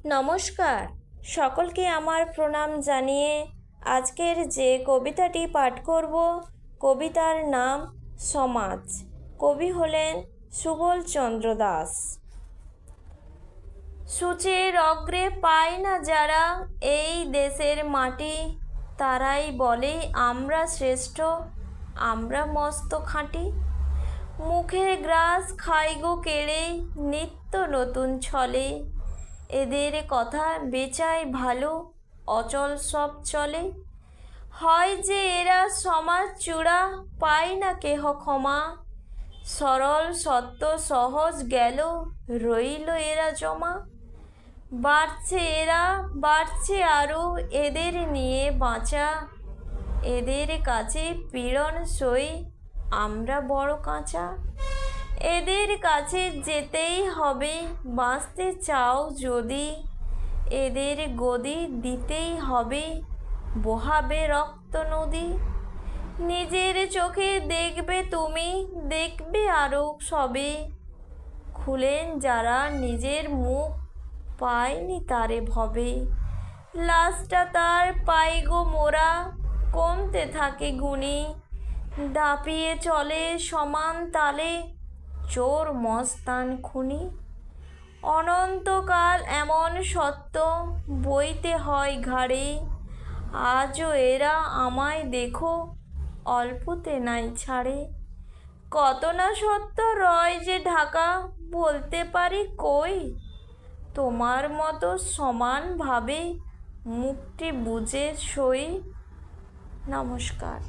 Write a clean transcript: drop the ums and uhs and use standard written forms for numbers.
নমস্কার, সকলকে আমার প্রণাম জানিয়ে আজকের যে কবিতাটি পাঠ করব, কবিতার নাম সমাজ। কবি হলেন সুবল চন্দ্র দাস। সূচের অগ্রে পায় না যারা এই দেশের মাটি, তারাই বলে আমরা শ্রেষ্ঠ, আমরা মস্ত খাঁটি। মুখের গ্রাস খাই গো কেড়ে নিত্য নতুন ছলে, এদের কথা বেচায় ভালো, অচল সব চলে। হয় যে এরা সমাজ চূড়া, পায় না কেহ ক্ষমা, সরল সত্য সহজ গেল রইল এরা জমা। বাড়ছে এরা বাড়ছে আরও, এদের নিয়ে বাঁচা, এদের কাছে পীড়ন সই আমরা বড় কাঁচা। এদের কাছে যেতেই হবে বাঁচতে চাও যদি, এদের গদি দিতেই হবে বহাবে রক্ত নদী। নিজের চোখে দেখবে তুমি, দেখবে আরও সবে, খুলেন যারা নিজের মুখ পায়নি তারে ভবে। লাশটা তার পাই গো মোরা, কমতে থাকে গুণী, দাপিয়ে চলে সমান তালে চোর মস্তান খুনি। অনন্তকাল এমন সত্য বইতে হয় ঘাড়ে, আজও এরা আমায় দেখো অল্পতে নাই ছাড়ে। কত না সত্য রয় যে ঢাকা, বলতে পারি কই, তোমার মতো সমানভাবে মুখটি বুঝে সই। নমস্কার।